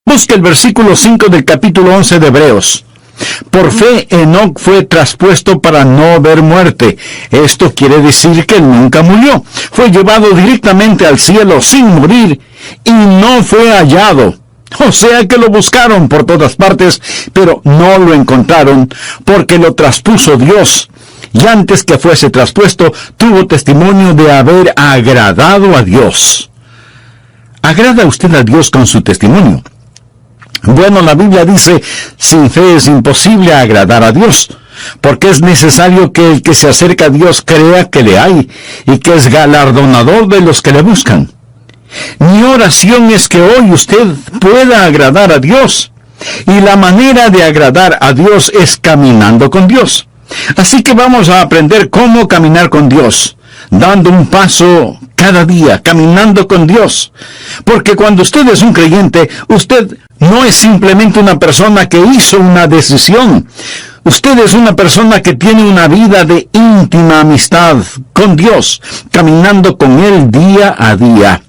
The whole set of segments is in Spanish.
Busca el versículo 5 del capítulo 11 de Hebreos. Por fe, Enoc fue traspuesto para no ver muerte. Esto quiere decir que él nunca murió. Fue llevado directamente al cielo sin morir y no fue hallado. O sea que lo buscaron por todas partes, pero no lo encontraron porque lo traspuso Dios. Y antes que fuese traspuesto, tuvo testimonio de haber agradado a Dios. ¿Agrada usted a Dios con su testimonio? Bueno, la Biblia dice, sin fe es imposible agradar a Dios, porque es necesario que el que se acerca a Dios crea que le hay, y que es galardonador de los que le buscan. Mi oración es que hoy usted pueda agradar a Dios, y la manera de agradar a Dios es caminando con Dios. Así que vamos a aprender cómo caminar con Dios, dando un paso cada día, caminando con Dios. Porque cuando usted es un creyente, usted no es simplemente una persona que hizo una decisión. Usted es una persona que tiene una vida de íntima amistad con Dios, caminando con Él día a día.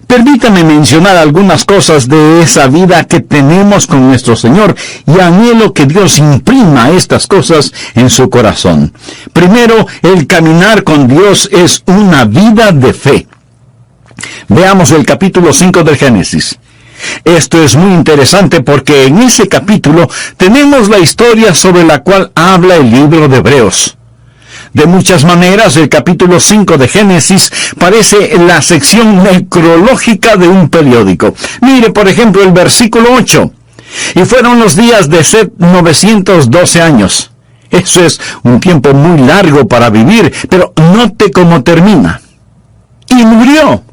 Permítame mencionar algunas cosas de esa vida que tenemos con nuestro Señor y anhelo que Dios imprima estas cosas en su corazón. Primero, el caminar con Dios es una vida de fe. Veamos el capítulo 5 del Génesis. Esto es muy interesante porque en ese capítulo tenemos la historia sobre la cual habla el libro de Hebreos. De muchas maneras, el capítulo 5 de Génesis parece la sección necrológica de un periódico. Mire, por ejemplo, el versículo 8. Y fueron los días de Set 912 años. Eso es un tiempo muy largo para vivir, pero note cómo termina. Y murió.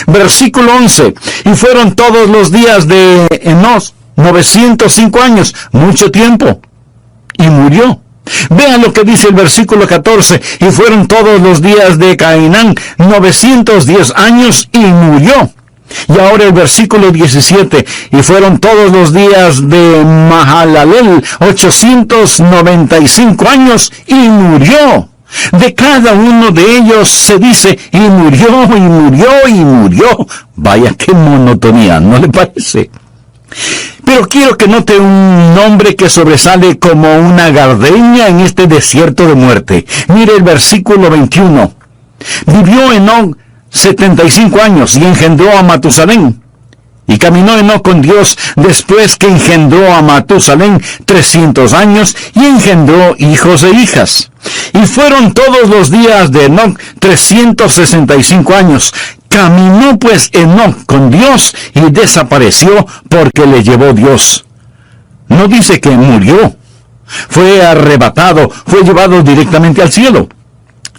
Versículo 11. Y fueron todos los días de Enoc 905 años, mucho tiempo. Y murió. Vean lo que dice el versículo 14. Y fueron todos los días de Cainán 910 años y murió. Y ahora el versículo 17. Y fueron todos los días de Mahalalel 895 años y murió. De cada uno de ellos se dice, y murió, y murió, y murió. Vaya, qué monotonía, ¿no le parece? Pero quiero que note un nombre que sobresale como una gardenia en este desierto de muerte. Mire el versículo 21. Vivió Enoc 75 años y engendró a Matusalén. Y caminó Enoc con Dios después que engendró a Matusalén 300 años y engendró hijos e hijas. Y fueron todos los días de Enoc 365 años. Caminó pues Enoc con Dios y desapareció porque le llevó Dios. No dice que murió. Fue arrebatado, fue llevado directamente al cielo.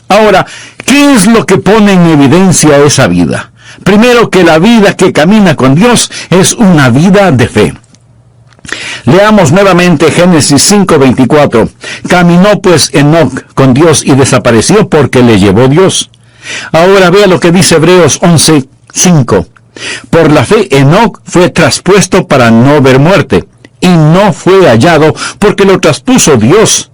Ahora, ¿qué es lo que pone en evidencia esa vida? Primero, que la vida que camina con Dios es una vida de fe. Leamos nuevamente Génesis 5:24. Caminó pues Enoc con Dios y desapareció porque le llevó Dios. Ahora vea lo que dice Hebreos 11:5. Por la fe Enoc fue traspuesto para no ver muerte, y no fue hallado porque lo traspuso Dios.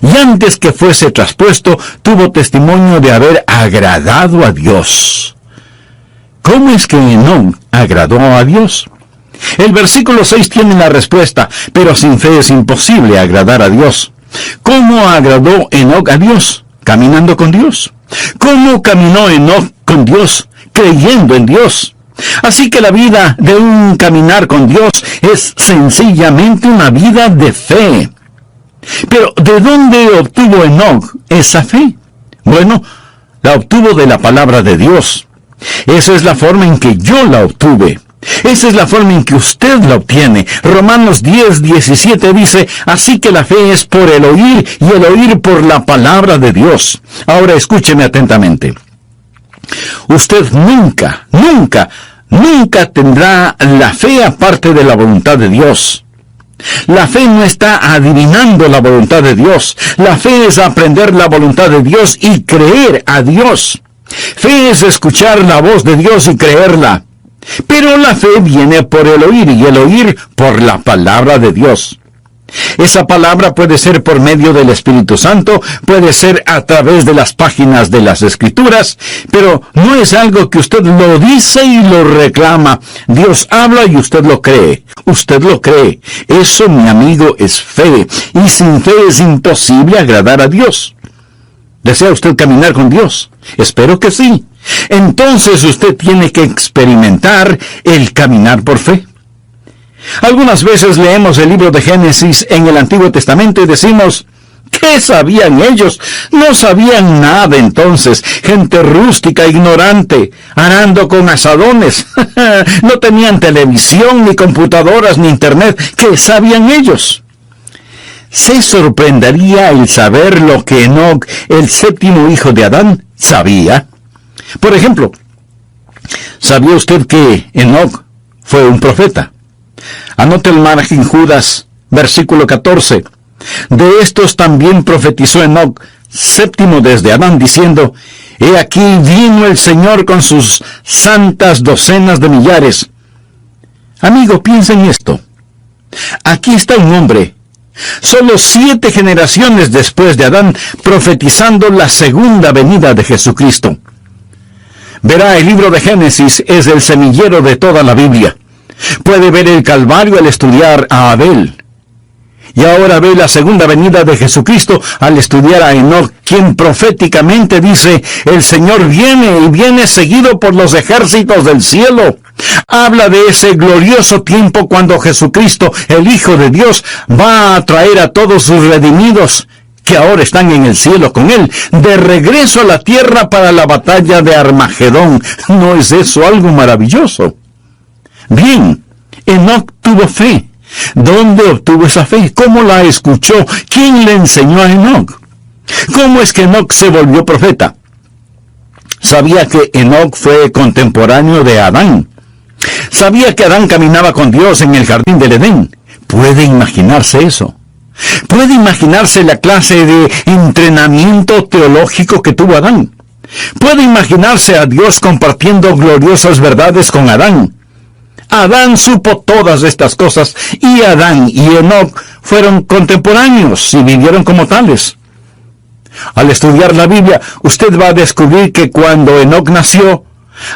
Y antes que fuese traspuesto, tuvo testimonio de haber agradado a Dios. ¿Cómo es que Enoc agradó a Dios? El versículo 6 tiene la respuesta, pero sin fe es imposible agradar a Dios. ¿Cómo agradó Enoc a Dios? Caminando con Dios. ¿Cómo caminó Enoc con Dios? Creyendo en Dios. Así que la vida de un caminar con Dios es sencillamente una vida de fe. Pero, ¿de dónde obtuvo Enoc esa fe? Bueno, la obtuvo de la palabra de Dios. Esa es la forma en que yo la obtuve. Esa es la forma en que usted la obtiene. Romanos 10:17 dice, así que la fe es por el oír y el oír por la palabra de Dios. Ahora escúcheme atentamente. Usted nunca tendrá la fe aparte de la voluntad de Dios. La fe no está adivinando la voluntad de Dios. La fe es aprender la voluntad de Dios y creer a Dios. Fe es escuchar la voz de Dios y creerla. Pero la fe viene por el oír y el oír por la palabra de Dios. Esa palabra puede ser por medio del Espíritu Santo, puede ser a través de las páginas de las Escrituras, pero no es algo que usted lo dice y lo reclama. Dios habla y usted lo cree. Usted lo cree. Eso, mi amigo, es fe. Y sin fe es imposible agradar a Dios. ¿Desea usted caminar con Dios? Espero que sí. Entonces usted tiene que experimentar el caminar por fe. Algunas veces leemos el libro de Génesis en el Antiguo Testamento y decimos, ¿qué sabían ellos? No sabían nada entonces. Gente rústica, ignorante, arando con azadones. No tenían televisión, ni computadoras, ni internet. ¿Qué sabían ellos? Se sorprendería el saber lo que Enoc, el séptimo hijo de Adán, sabía. Por ejemplo, ¿sabía usted que Enoc fue un profeta? Anote el margen Judas, versículo 14. De estos también profetizó Enoc, séptimo desde Adán, diciendo, He aquí vino el Señor con sus santas docenas de millares. Amigo, piensa en esto. Aquí está un hombre, solo 7 generaciones después de Adán, profetizando la segunda venida de Jesucristo. Verá, el libro de Génesis es el semillero de toda la Biblia. Puede ver el Calvario al estudiar a Abel. Y ahora ve la segunda venida de Jesucristo al estudiar a Enoc, quien proféticamente dice, el Señor viene y viene seguido por los ejércitos del cielo. Habla de ese glorioso tiempo cuando Jesucristo, el Hijo de Dios, va a traer a todos sus redimidos, que ahora están en el cielo con Él, de regreso a la tierra para la batalla de Armagedón. ¿No es eso algo maravilloso? Bien, Enoc tuvo fe. ¿Dónde obtuvo esa fe? ¿Cómo la escuchó? ¿Quién le enseñó a Enoc? ¿Cómo es que Enoc se volvió profeta? Sabía que Enoc fue contemporáneo de Adán. Sabía que Adán caminaba con Dios en el jardín del Edén. ¿Puede imaginarse eso? ¿Puede imaginarse la clase de entrenamiento teológico que tuvo Adán? ¿Puede imaginarse a Dios compartiendo gloriosas verdades con Adán? Adán supo todas estas cosas, y Adán y Enoc fueron contemporáneos y vivieron como tales. Al estudiar la Biblia, usted va a descubrir que cuando Enoc nació,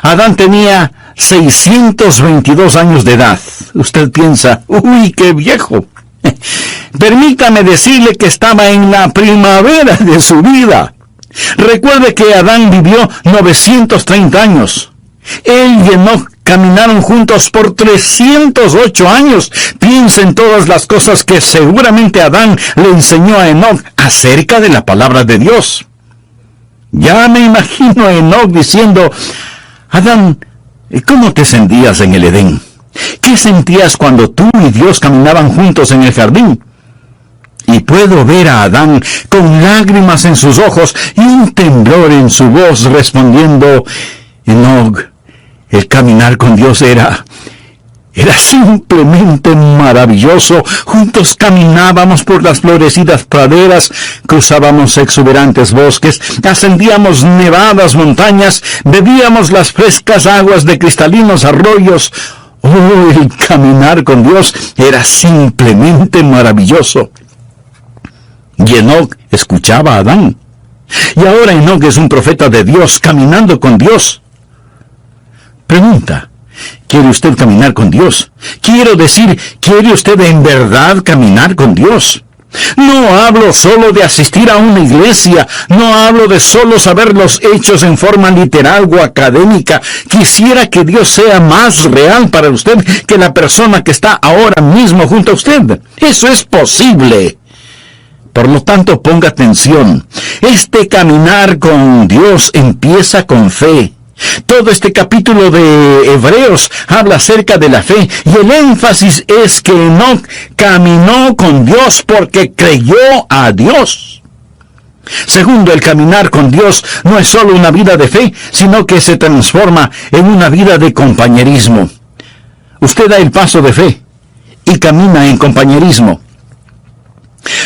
Adán tenía 622 años de edad. Usted piensa, ¡uy, qué viejo! Permítame decirle que estaba en la primavera de su vida. Recuerde que Adán vivió 930 años. Él y Enoc caminaron juntos por 308 años. Piensa en todas las cosas que seguramente Adán le enseñó a Enoc acerca de la palabra de Dios. Ya me imagino a Enoc diciendo, Adán, ¿cómo te sentías en el Edén? ¿Qué sentías cuando tú y Dios caminaban juntos en el jardín? Y puedo ver a Adán con lágrimas en sus ojos y un temblor en su voz respondiendo, Enoc, el caminar con Dios era simplemente maravilloso. Juntos caminábamos por las florecidas praderas, cruzábamos exuberantes bosques, ascendíamos nevadas montañas, bebíamos las frescas aguas de cristalinos arroyos. Oh, el caminar con Dios era simplemente maravilloso. Y Enoc escuchaba a Adán. Y ahora Enoc es un profeta de Dios, caminando con Dios. Pregunta, ¿quiere usted caminar con Dios? Quiero decir, ¿quiere usted en verdad caminar con Dios? No hablo solo de asistir a una iglesia, no hablo de solo saber los hechos en forma literal o académica. Quisiera que Dios sea más real para usted que la persona que está ahora mismo junto a usted. Eso es posible. Por lo tanto, ponga atención. Este caminar con Dios empieza con fe. Todo este capítulo de Hebreos habla acerca de la fe, y el énfasis es que Enoc caminó con Dios porque creyó a Dios. Segundo, el caminar con Dios no es solo una vida de fe, sino que se transforma en una vida de compañerismo. Usted da el paso de fe y camina en compañerismo.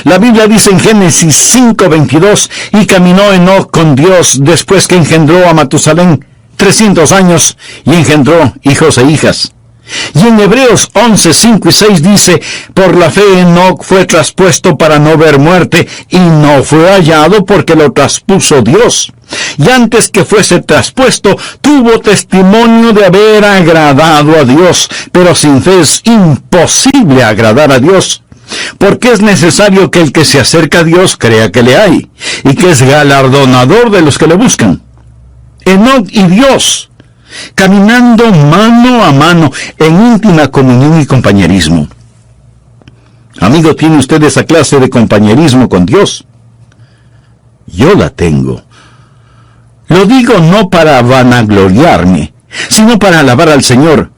La Biblia dice en Génesis 5:22, y caminó Enoc con Dios después que engendró a Matusalén 300 años y engendró hijos e hijas. Y en Hebreos 11, 5 y 6 dice, por la fe Enoc fue traspuesto para no ver muerte, y no fue hallado porque lo traspuso Dios. Y antes que fuese traspuesto, tuvo testimonio de haber agradado a Dios. Pero sin fe es imposible agradar a Dios, porque es necesario que el que se acerca a Dios crea que le hay, y que es galardonador de los que le buscan. Enoc y Dios, caminando mano a mano en íntima comunión y compañerismo. Amigo, ¿tiene usted esa clase de compañerismo con Dios? Yo la tengo. Lo digo no para vanagloriarme, sino para alabar al Señor.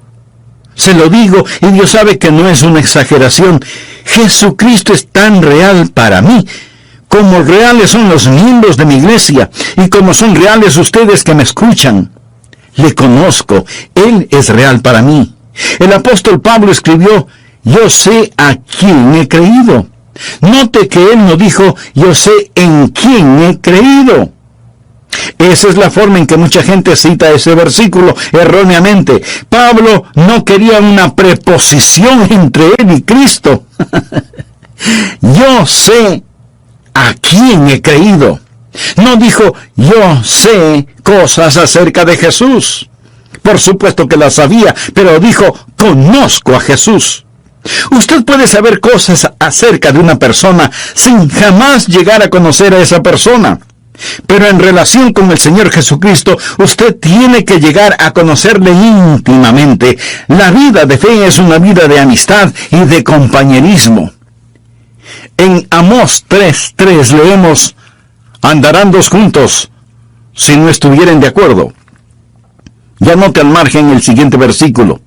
Se lo digo, y Dios sabe que no es una exageración. Jesucristo es tan real para mí, como reales son los miembros de mi iglesia, y como son reales ustedes que me escuchan. Le conozco, Él es real para mí. El apóstol Pablo escribió, yo sé a quién he creído. Note que él no dijo, yo sé en quién he creído. Esa es la forma en que mucha gente cita ese versículo erróneamente. Pablo no quería una preposición entre él y Cristo. Yo sé a quién he creído. No dijo, yo sé cosas acerca de Jesús. Por supuesto que las sabía, pero dijo, conozco a Jesús. Usted puede saber cosas acerca de una persona sin jamás llegar a conocer a esa persona. Pero en relación con el Señor Jesucristo, usted tiene que llegar a conocerle íntimamente. La vida de fe es una vida de amistad y de compañerismo. En Amós 3:3 leemos, andarán dos juntos si no estuvieren de acuerdo. Ya note al margen el siguiente versículo.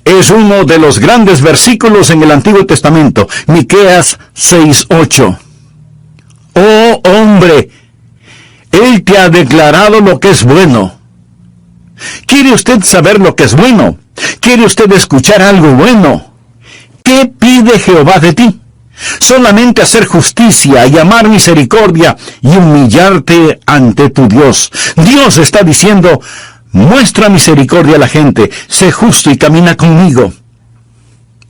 Es uno de los grandes versículos en el Antiguo Testamento, Miqueas 6:8. Oh hombre, Él te ha declarado lo que es bueno. ¿Quiere usted saber lo que es bueno? ¿Quiere usted escuchar algo bueno? ¿Qué pide Jehová de ti? Solamente hacer justicia y amar misericordia y humillarte ante tu Dios. Dios está diciendo, muestra misericordia a la gente, sé justo y camina conmigo.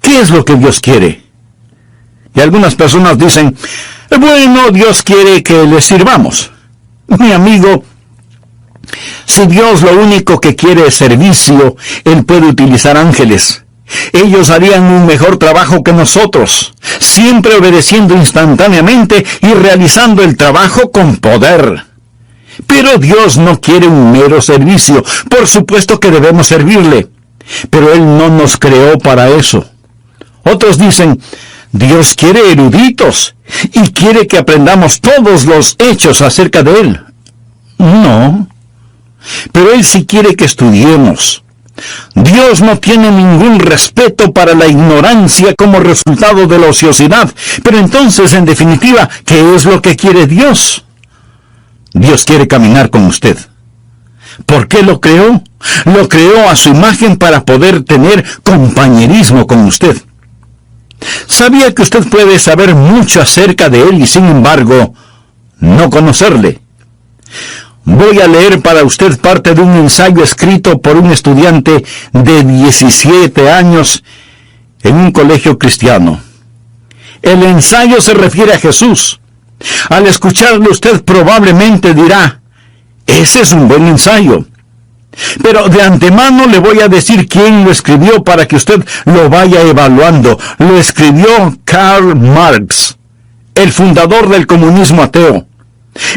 ¿Qué es lo que Dios quiere? Y algunas personas dicen, bueno, Dios quiere que le sirvamos. Mi amigo, si Dios lo único que quiere es servicio, Él puede utilizar ángeles. Ellos harían un mejor trabajo que nosotros, siempre obedeciendo instantáneamente y realizando el trabajo con poder. Pero Dios no quiere un mero servicio. Por supuesto que debemos servirle, pero Él no nos creó para eso. Otros dicen, Dios quiere eruditos y quiere que aprendamos todos los hechos acerca de Él. No, pero Él sí quiere que estudiemos. Dios no tiene ningún respeto para la ignorancia como resultado de la ociosidad. Pero entonces, en definitiva, ¿qué es lo que quiere Dios? Dios quiere caminar con usted. ¿Por qué lo creó? Lo creó a su imagen para poder tener compañerismo con usted. ¿Sabía que usted puede saber mucho acerca de Él y sin embargo no conocerle? Voy a leer para usted parte de un ensayo escrito por un estudiante de 17 años en un colegio cristiano. El ensayo se refiere a Jesús. Al escucharlo usted probablemente dirá, ese es un buen ensayo. Pero de antemano le voy a decir quién lo escribió para que usted lo vaya evaluando. Lo escribió Karl Marx, el fundador del comunismo ateo.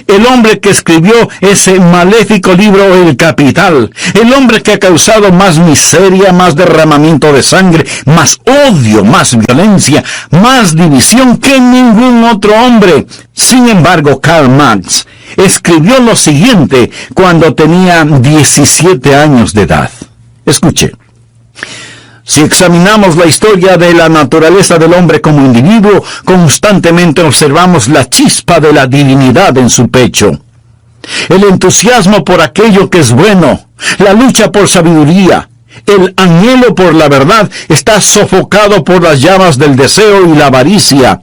El hombre que escribió ese maléfico libro El Capital. El hombre que ha causado más miseria, más derramamiento de sangre, más odio, más violencia, más división que ningún otro hombre. Sin embargo, Karl Marx escribió lo siguiente cuando tenía 17 años de edad. Escuche. Si examinamos la historia de la naturaleza del hombre como individuo, constantemente observamos la chispa de la divinidad en su pecho. El entusiasmo por aquello que es bueno, la lucha por sabiduría, el anhelo por la verdad está sofocado por las llamas del deseo y la avaricia.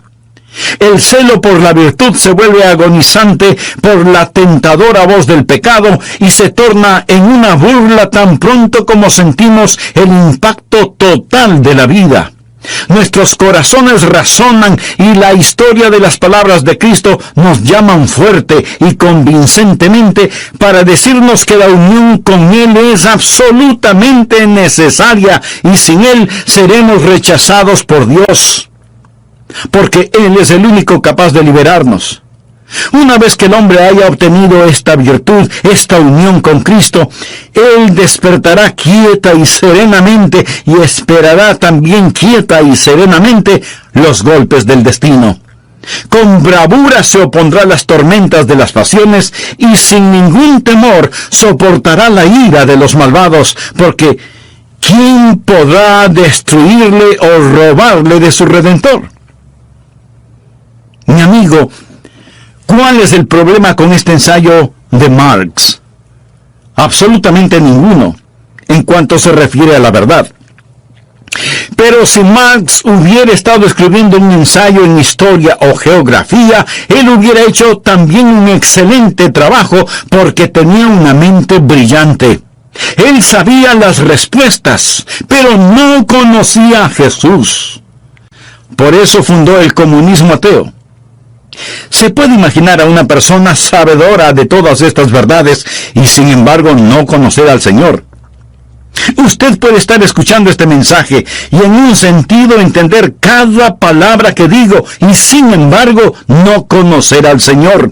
El celo por la virtud se vuelve agonizante por la tentadora voz del pecado y se torna en una burla tan pronto como sentimos el impacto total de la vida. Nuestros corazones razonan y la historia de las palabras de Cristo nos llaman fuerte y convincentemente para decirnos que la unión con Él es absolutamente necesaria y sin Él seremos rechazados por Dios, porque Él es el único capaz de liberarnos. Una vez que el hombre haya obtenido esta virtud, esta unión con Cristo, él despertará quieta y serenamente y esperará también quieta y serenamente los golpes del destino. Con bravura se opondrá a las tormentas de las pasiones y sin ningún temor soportará la ira de los malvados, porque ¿quién podrá destruirle o robarle de su Redentor? Mi amigo, ¿cuál es el problema con este ensayo de Marx? Absolutamente ninguno, en cuanto se refiere a la verdad. Pero si Marx hubiera estado escribiendo un ensayo en historia o geografía, él hubiera hecho también un excelente trabajo porque tenía una mente brillante. Él sabía las respuestas, pero no conocía a Jesús. Por eso fundó el comunismo ateo. Se puede imaginar a una persona sabedora de todas estas verdades y sin embargo no conocer al Señor. Usted puede estar escuchando este mensaje y en un sentido entender cada palabra que digo y sin embargo no conocer al Señor.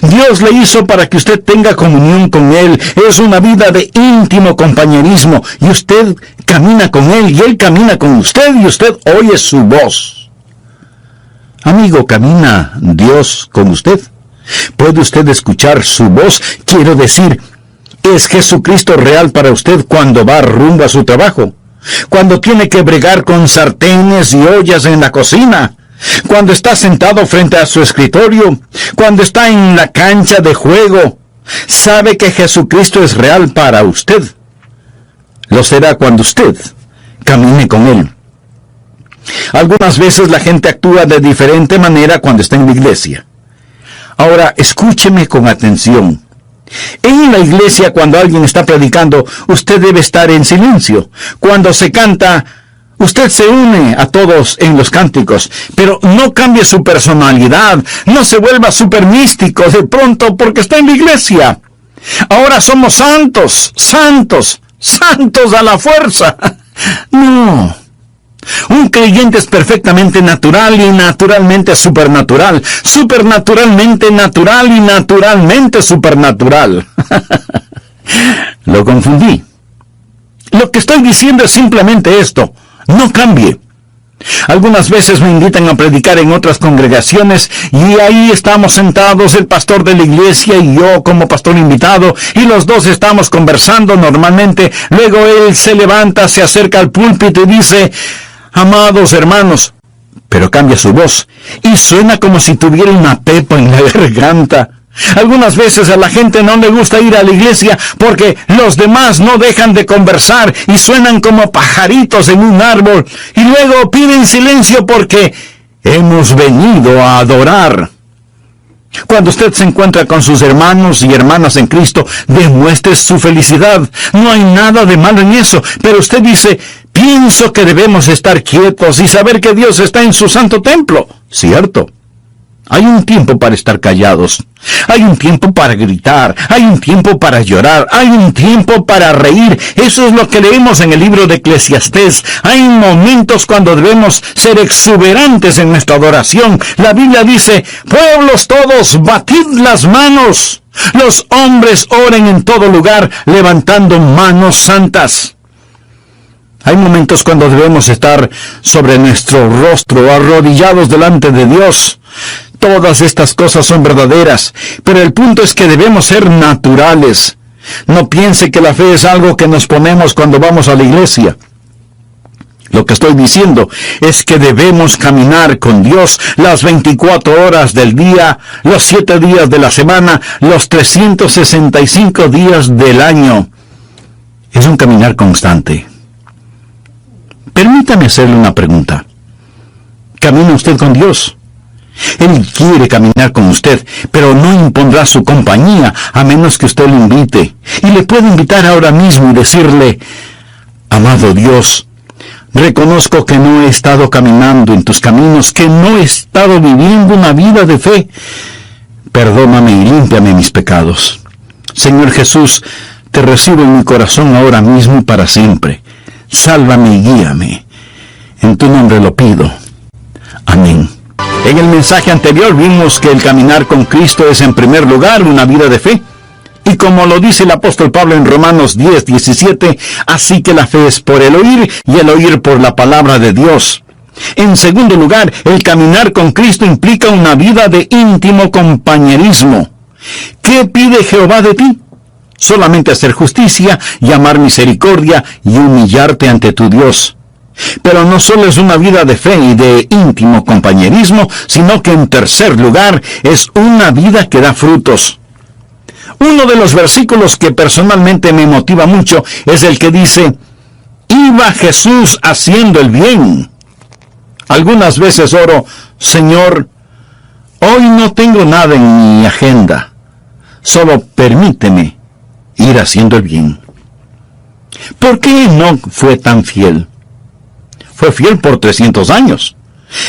Dios le hizo para que usted tenga comunión con Él. Es una vida de íntimo compañerismo y usted camina con Él y Él camina con usted y usted oye su voz. Amigo, ¿camina Dios con usted? ¿Puede usted escuchar su voz? Quiero decir, ¿es Jesucristo real para usted cuando va rumbo a su trabajo? Cuando tiene que bregar con sartenes y ollas en la cocina, cuando está sentado frente a su escritorio, cuando está en la cancha de juego. ¿Sabe que Jesucristo es real para usted? Lo será cuando usted camine con Él. Algunas veces la gente actúa de diferente manera cuando está en la iglesia. Ahora, escúcheme con atención. En la iglesia, cuando alguien está predicando, usted debe estar en silencio. Cuando se canta, usted se une a todos en los cánticos, pero no cambie su personalidad, no se vuelva súper místico de pronto porque está en la iglesia. Ahora somos santos, santos, santos a la fuerza. No. Un creyente es perfectamente natural y naturalmente supernatural, supernaturalmente natural y naturalmente supernatural. Lo confundí. Lo que estoy diciendo es simplemente esto: no cambie. Algunas veces me invitan a predicar en otras congregaciones y ahí estamos sentados, el pastor de la iglesia y yo como pastor invitado, y los dos estamos conversando normalmente. Luego él se levanta, se acerca al púlpito y dice: amados hermanos, pero cambia su voz y suena como si tuviera una pepa en la garganta. Algunas veces a la gente no le gusta ir a la iglesia porque los demás no dejan de conversar y suenan como pajaritos en un árbol, y luego piden silencio porque hemos venido a adorar. Cuando usted se encuentra con sus hermanos y hermanas en Cristo, demuestre su felicidad. No hay nada de malo en eso, pero usted dice: pienso que debemos estar quietos y saber que Dios está en su santo templo. ¿Cierto? Hay un tiempo para estar callados. Hay un tiempo para gritar. Hay un tiempo para llorar. Hay un tiempo para reír. Eso es lo que leemos en el libro de Eclesiastés. Hay momentos cuando debemos ser exuberantes en nuestra adoración. La Biblia dice: pueblos todos, batid las manos. Los hombres oren en todo lugar, levantando manos santas. Hay momentos cuando debemos estar sobre nuestro rostro, arrodillados delante de Dios. Todas estas cosas son verdaderas, pero el punto es que debemos ser naturales. No piense que la fe es algo que nos ponemos cuando vamos a la iglesia. Lo que estoy diciendo es que debemos caminar con Dios las 24 horas del día, los 7 días de la semana, los 365 días del año. Es un caminar constante. Permítame hacerle una pregunta. ¿Camina usted con Dios? Él quiere caminar con usted, pero no impondrá su compañía a menos que usted lo invite. Y le puede invitar ahora mismo y decirle: amado Dios, reconozco que no he estado caminando en tus caminos, que no he estado viviendo una vida de fe. Perdóname y límpiame mis pecados. Señor Jesús, te recibo en mi corazón ahora mismo y para siempre. Sálvame y guíame. En tu nombre lo pido. Amén. En el mensaje anterior vimos que el caminar con Cristo es en primer lugar una vida de fe. Y como lo dice el apóstol Pablo en Romanos 10:17, así que la fe es por el oír y el oír por la palabra de Dios. En segundo lugar, el caminar con Cristo implica una vida de íntimo compañerismo. ¿Qué pide Jehová de ti? Solamente hacer justicia, llamar misericordia y humillarte ante tu Dios. Pero no solo es una vida de fe y de íntimo compañerismo, sino que en tercer lugar es una vida que da frutos. Uno de los versículos que personalmente me motiva mucho es el que dice: iba Jesús haciendo el bien. Algunas veces oro: Señor, hoy no tengo nada en mi agenda, solo permíteme ir haciendo el bien. ¿Por qué Enoc fue tan fiel? Fue fiel por 300 años.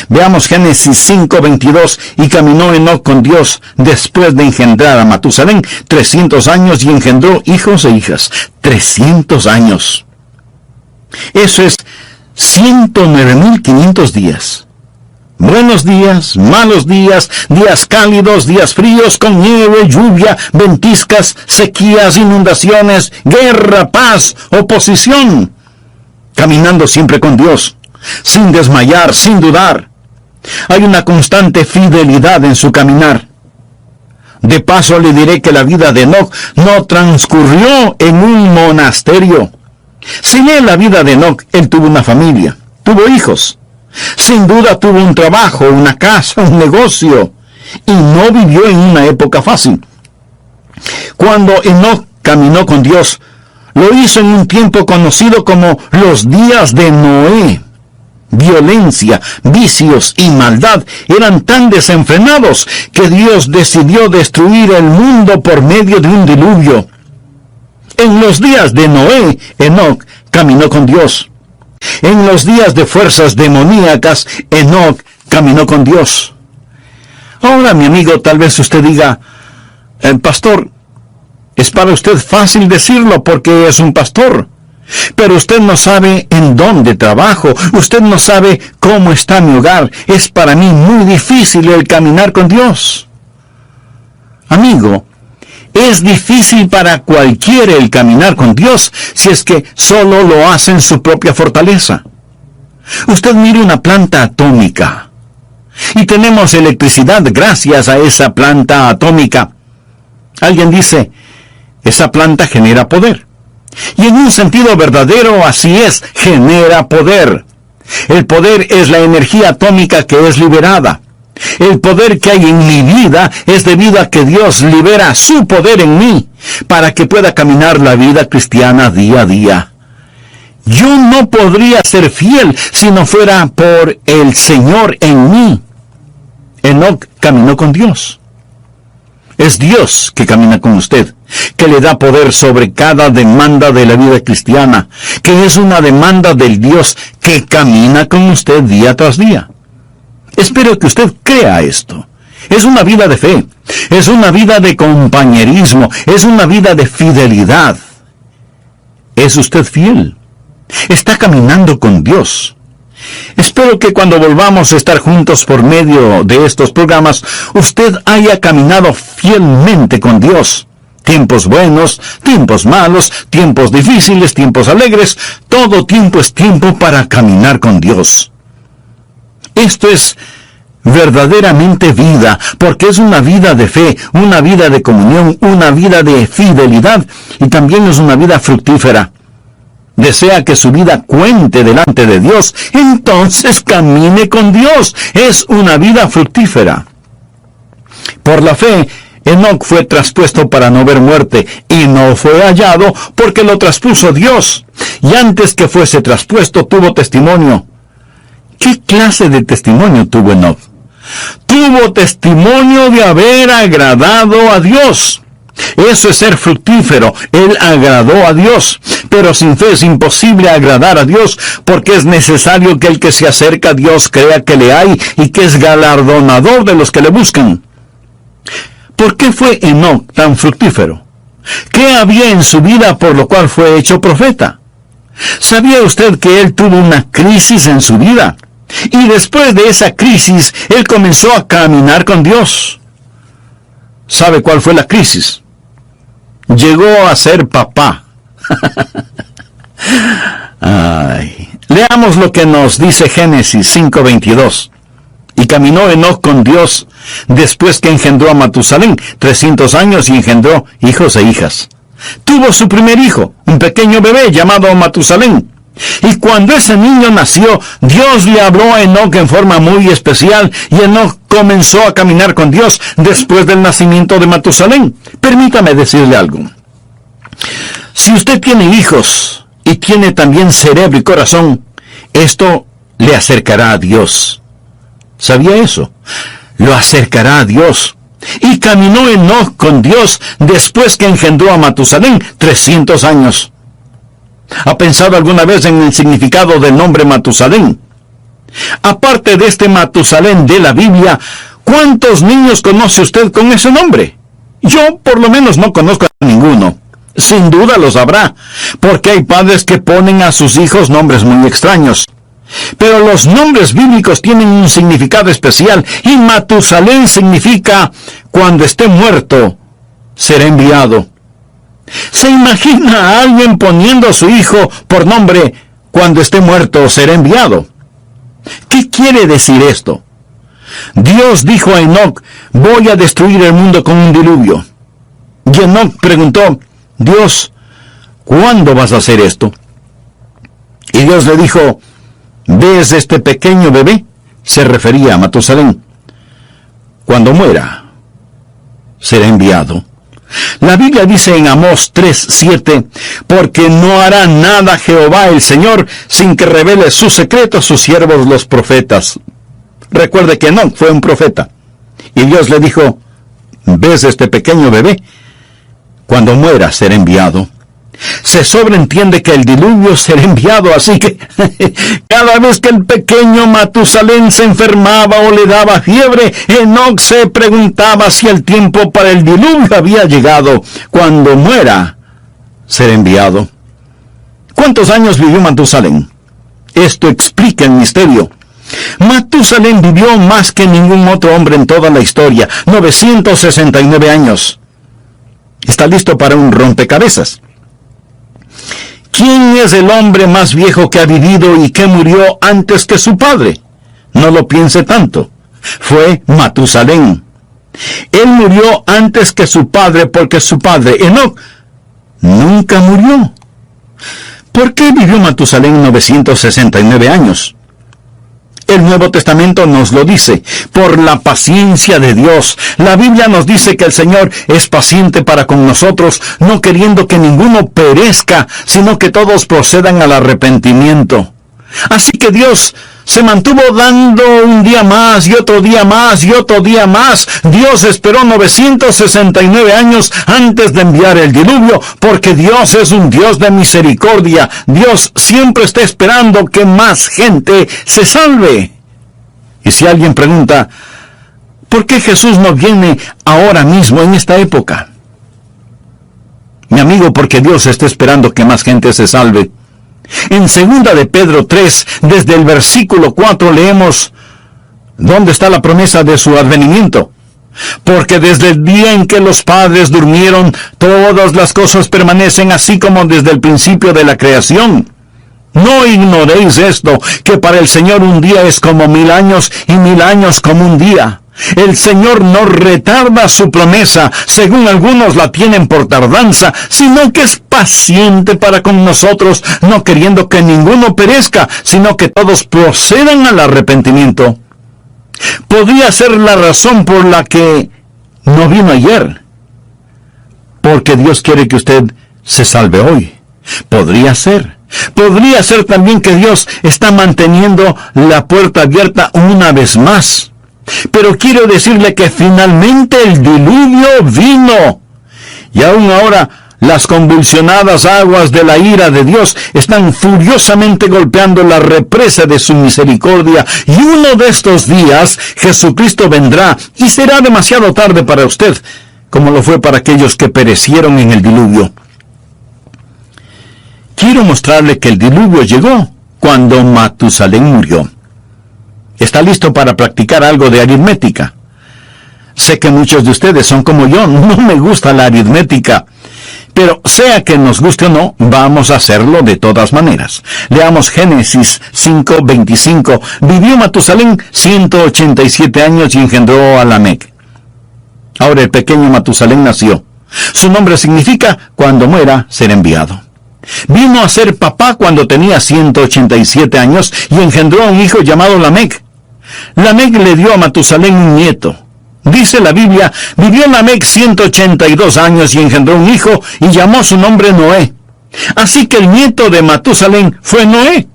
Veamos Génesis 5:22, y caminó Enoc con Dios después de engendrar a Matusalén 300 años y engendró hijos e hijas. 300 años. Eso es 109.500 días. Buenos días, malos días, días cálidos, días fríos, con nieve, lluvia, ventiscas, sequías, inundaciones, guerra, paz, oposición. Caminando siempre con Dios, sin desmayar, sin dudar. Hay una constante fidelidad en su caminar. De paso le diré que la vida de Enoc no transcurrió en un monasterio. Si lee la vida de Enoc, él tuvo una familia, tuvo hijos. Sin duda tuvo un trabajo, una casa, un negocio, y no vivió en una época fácil. Cuando Enoc caminó con Dios, lo hizo en un tiempo conocido como los días de Noé. Violencia, vicios y maldad eran tan desenfrenados que Dios decidió destruir el mundo por medio de un diluvio. En los días de Noé, Enoc caminó con Dios. En los días de fuerzas demoníacas, Enoc caminó con Dios. Ahora, mi amigo, tal vez usted diga: pastor, es para usted fácil decirlo porque es un pastor. Pero usted no sabe en dónde trabajo, usted no sabe cómo está mi hogar. Es para mí muy difícil el caminar con Dios. Amigo, es difícil para cualquiera el caminar con Dios si es que solo lo hace en su propia fortaleza. Usted mire una planta atómica. Y tenemos electricidad gracias a esa planta atómica. Alguien dice: esa planta genera poder. Y en un sentido verdadero así es, genera poder. El poder es la energía atómica que es liberada. El poder que hay en mi vida es debido a que Dios libera su poder en mí para que pueda caminar la vida cristiana día a día. Yo no podría ser fiel si no fuera por el Señor en mí. Enoc caminó con Dios. Es Dios que camina con usted, que le da poder sobre cada demanda de la vida cristiana, que es una demanda del Dios que camina con usted día tras día. Espero que usted crea esto. Es una vida de fe, es una vida de compañerismo, es una vida de fidelidad. ¿Es usted fiel? Está caminando con Dios. Espero que cuando volvamos a estar juntos por medio de estos programas, usted haya caminado fielmente con Dios. Tiempos buenos, tiempos malos, tiempos difíciles, tiempos alegres, todo tiempo es tiempo para caminar con Dios. Esto es verdaderamente vida, porque es una vida de fe, una vida de comunión, una vida de fidelidad, y también es una vida fructífera. Desea que su vida cuente delante de Dios, entonces camine con Dios. Es una vida fructífera. Por la fe, Enoc fue traspuesto para no ver muerte, y no fue hallado porque lo traspuso Dios. Y antes que fuese traspuesto, tuvo testimonio. ¿Qué clase de testimonio tuvo Enoc? Tuvo testimonio de haber agradado a Dios. Eso es ser fructífero. Él agradó a Dios. Pero sin fe es imposible agradar a Dios, porque es necesario que el que se acerca a Dios crea que le hay y que es galardonador de los que le buscan. ¿Por qué fue Enoc tan fructífero? ¿Qué había en su vida por lo cual fue hecho profeta? ¿Sabía usted que él tuvo una crisis en su vida? Y después de esa crisis, él comenzó a caminar con Dios. ¿Sabe cuál fue la crisis? Llegó a ser papá. Leamos lo que nos dice Génesis 5:22. Y caminó Enoc con Dios después que engendró a Matusalén 300 años y engendró hijos e hijas. Tuvo su primer hijo, un pequeño bebé llamado Matusalén. Y cuando ese niño nació, Dios le habló a Enoc en forma muy especial, y Enoc comenzó a caminar con Dios después del nacimiento de Matusalén. Permítame decirle algo. Si usted tiene hijos y tiene también cerebro y corazón, esto le acercará a Dios. ¿Sabía eso? Lo acercará a Dios. Y caminó Enoc con Dios después que engendró a Matusalén 300 años. ¿Ha pensado alguna vez en el significado del nombre Matusalén? Aparte de este Matusalén de la Biblia, ¿cuántos niños conoce usted con ese nombre? Yo por lo menos no conozco a ninguno. Sin duda los habrá, porque hay padres que ponen a sus hijos nombres muy extraños. Pero los nombres bíblicos tienen un significado especial, y Matusalén significa cuando esté muerto, será enviado. ¿Se imagina a alguien poniendo a su hijo por nombre cuando esté muerto, será enviado? ¿Qué quiere decir esto? Dios dijo a Enoc, voy a destruir el mundo con un diluvio. Y Enoc preguntó, Dios, ¿cuándo vas a hacer esto? Y Dios le dijo, ¿ves este pequeño bebé? Se refería a Matusalén. Cuando muera, será enviado. La Biblia dice en Amós 3:7, porque no hará nada Jehová el Señor sin que revele sus secretos a sus siervos los profetas. Recuerde que Enoc fue un profeta. Y Dios le dijo, ¿ves este pequeño bebé? Cuando muera será enviado. Se sobreentiende que el diluvio será enviado, así que cada vez que el pequeño Matusalén se enfermaba o le daba fiebre, Enoc se preguntaba si el tiempo para el diluvio había llegado. Cuando muera, será enviado. ¿Cuántos años vivió Matusalén? Esto explica el misterio. Matusalén vivió más que ningún otro hombre en toda la historia, 969 años. ¿Está listo para un rompecabezas? ¿Quién es el hombre más viejo que ha vivido y que murió antes que su padre? No lo piense tanto. Fue Matusalén. Él murió antes que su padre porque su padre, Enoc, nunca murió. ¿Por qué vivió Matusalén 969 años? El Nuevo Testamento nos lo dice, por la paciencia de Dios. La Biblia nos dice que el Señor es paciente para con nosotros, no queriendo que ninguno perezca, sino que todos procedan al arrepentimiento. Así que Dios se mantuvo dando un día más y otro día más y otro día más. Dios esperó 969 años antes de enviar el diluvio, porque Dios es un Dios de misericordia. Dios siempre está esperando que más gente se salve. Y si alguien pregunta, ¿por qué Jesús no viene ahora mismo en esta época? Mi amigo, porque Dios está esperando que más gente se salve. En 2 de Pedro 3, desde el versículo 4 leemos, ¿dónde está la promesa de su advenimiento? Porque desde el día en que los padres durmieron, todas las cosas permanecen así como desde el principio de la creación. No ignoréis esto, que para el Señor un día es como 1000 años y 1000 años como un día. El Señor no retarda su promesa, según algunos la tienen por tardanza, sino que es paciente para con nosotros, no queriendo que ninguno perezca, sino que todos procedan al arrepentimiento. Podría ser la razón por la que no vino ayer, porque Dios quiere que usted se salve hoy. Podría ser también que Dios está manteniendo la puerta abierta una vez más. Pero quiero decirle que finalmente el diluvio vino. Y aún ahora, las convulsionadas aguas de la ira de Dios están furiosamente golpeando la represa de su misericordia. Y uno de estos días, Jesucristo vendrá y será demasiado tarde para usted, como lo fue para aquellos que perecieron en el diluvio. Quiero mostrarle que el diluvio llegó cuando Matusalén murió. ¿Está listo para practicar algo de aritmética? Sé que muchos de ustedes son como yo, no me gusta la aritmética. Pero sea que nos guste o no, vamos a hacerlo de todas maneras. Leamos Génesis 5:25. Vivió Matusalén 187 años y engendró a Lamec. Ahora el pequeño Matusalén nació. Su nombre significa cuando muera, ser enviado. Vino a ser papá cuando tenía 187 años y engendró a un hijo llamado Lamec. Lamec le dio a Matusalén un nieto. Dice la Biblia, vivió Lamec 182 años y engendró un hijo y llamó su nombre Noé. Así que el nieto de Matusalén fue Noé.